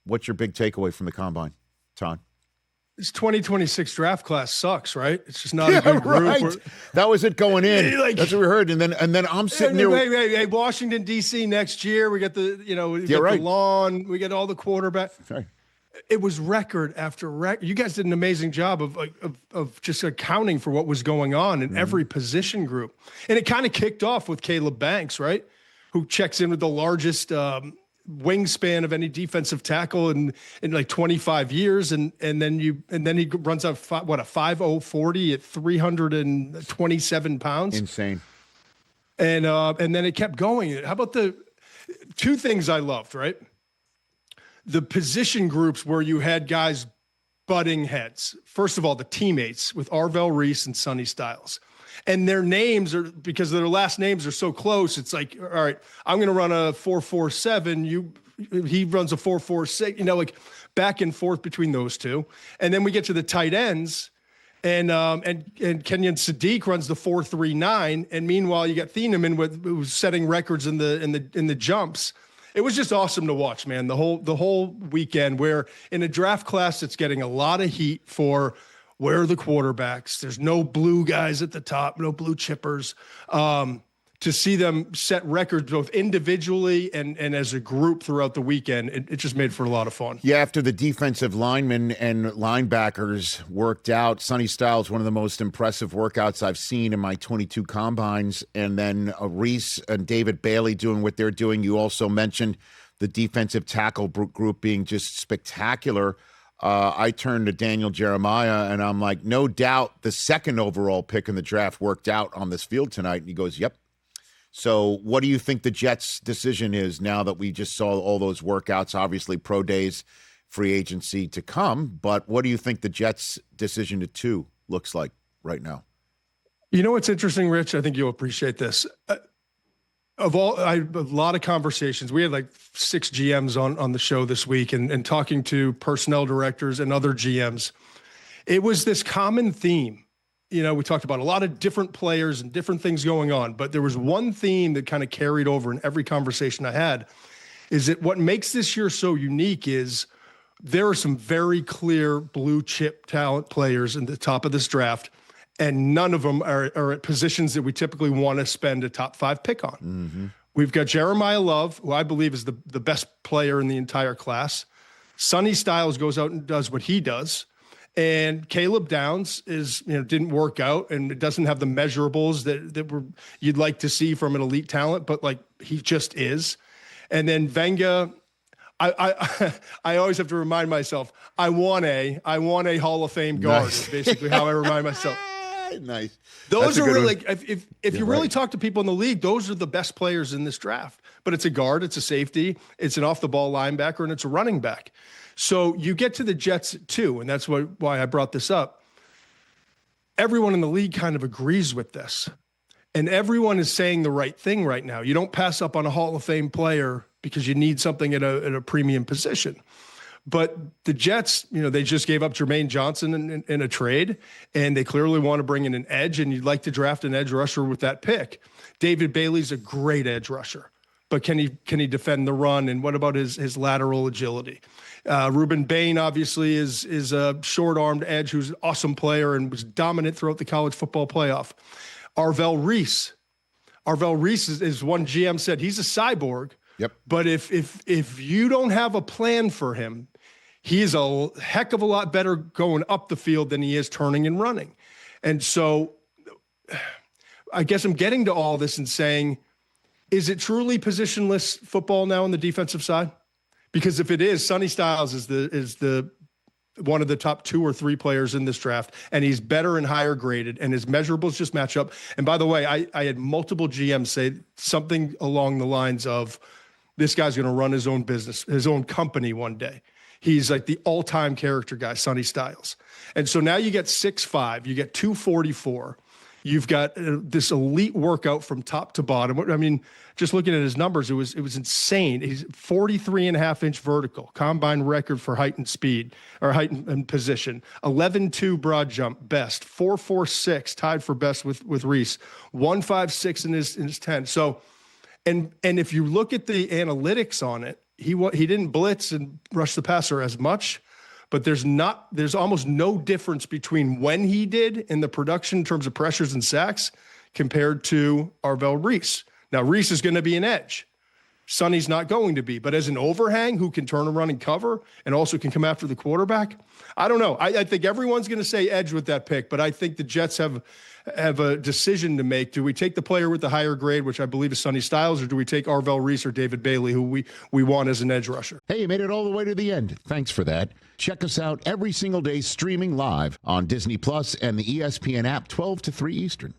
What's your big takeaway from the combine, Todd? This 2026 draft class sucks, right? It's just not a good group. Right. That was it going in. That's what we heard. And then I'm sitting there. Hey, Washington, D.C. next year. We got the lawn. We got all the quarterback. Right. It was record after record. You guys did an amazing job of just accounting for what was going on in every position group. And it kind of kicked off with Caleb Banks, right? Who checks in with the largest wingspan of any defensive tackle in like 25 years. And then he runs out, a 5.040 at 327 pounds. Insane. And then it kept going. How about the two things I loved, right? The position groups where you had guys butting heads. First of all, the teammates with Arvell Reese and Sonny Styles. And their names are, because their last names are so close, it's like, all right, I'm going to run a 4.47. He runs a 4.46, like back and forth between those two. And then we get to the tight ends and Kenyon Sadiq runs the 4.39. And meanwhile, you got Thieneman who's setting records in the jumps. It was just awesome to watch, man. The whole weekend, where in a draft class that's getting a lot of heat for where are the quarterbacks? There's no blue guys at the top, no blue chippers. To see them set records both individually and as a group throughout the weekend, it just made for a lot of fun. Yeah, after the defensive linemen and linebackers worked out, Sonny Styles, one of the most impressive workouts I've seen in my 22 combines, and then Reese and David Bailey doing what they're doing. You also mentioned the defensive tackle group being just spectacular. I turned to Daniel Jeremiah, and I'm like, no doubt the second overall pick in the draft worked out on this field tonight. And he goes, yep. So what do you think the Jets' decision is now that we just saw all those workouts, obviously pro days, free agency to come, but what do you think the Jets' decision to 2 looks like right now? You know what's interesting, Rich? I think you'll appreciate this. I had a lot of conversations. We had like 6 GMs on the show this week and talking to personnel directors and other GMs. It was this common theme. We talked about a lot of different players and different things going on, but there was one theme that kind of carried over in every conversation I had, is that what makes this year so unique is there are some very clear blue chip talent players in the top of this draft, and none of them are at positions that we typically want to spend a top 5 pick on. Mm-hmm. We've got Jeremiah Love, who I believe is the best player in the entire class. Sonny Styles goes out and does what he does. And Caleb Downs didn't work out, and it doesn't have the measurables that you'd like to see from an elite talent, but like he just is. And then Venga, I always have to remind myself, I want a Hall of Fame guard. Nice. Is basically how I remind myself. Nice. Those are really, if you really talk to people in the league, those are the best players in this draft. But it's a guard, it's a safety, it's an off the ball linebacker, and it's a running back. So you get to the Jets too, and that's why I brought this up. Everyone in the league kind of agrees with this, and everyone is saying the right thing right now. You don't pass up on a Hall of Fame player because you need something at a premium position. But the Jets, they just gave up Jermaine Johnson in a trade, and they clearly want to bring in an edge, and you'd like to draft an edge rusher with that pick. David Bailey's a great edge rusher, but can he defend the run, and what about his lateral agility? Ruben Bain obviously is a short-armed edge who's an awesome player and was dominant throughout the college football playoff. Arvell Reese is one GM said he's a cyborg. Yep. But if you don't have a plan for him, he is a heck of a lot better going up the field than he is turning and running. And so I guess I'm getting to all this and saying, is it truly positionless football now on the defensive side? Because if it is, Sonny Styles is the one of the top 2 or 3 players in this draft, and he's better and higher graded, and his measurables just match up. And by the way, I had multiple GMs say something along the lines of, this guy's going to run his own business, his own company one day. He's like the all-time character guy, Sonny Styles. And so now you get 6'5", you get 244. You've got this elite workout from top to bottom. I mean, just looking at his numbers, it was insane. He's 43.5-inch vertical, combine record for height and speed, or height and position. 11.2 broad jump, best. 4.46, tied for best with Reese. 1.56 in his 10. So, and if you look at the analytics on it, he didn't blitz and rush the passer as much, but there's almost no difference between when he did in the production in terms of pressures and sacks compared to Arvell Reese. Now, Reese is going to be an edge. Sonny's not going to be, but as an overhang who can turn and run and cover and also can come after the quarterback, I don't know. I think everyone's going to say edge with that pick, but I think the Jets have a decision to make. Do we take the player with the higher grade, which I believe is Sonny Styles, or do we take Arvell Reese or David Bailey, who we want as an edge rusher? Hey, you made it all the way to the end. Thanks for that. Check us out every single day streaming live on Disney Plus and the ESPN app 12 to 3 Eastern.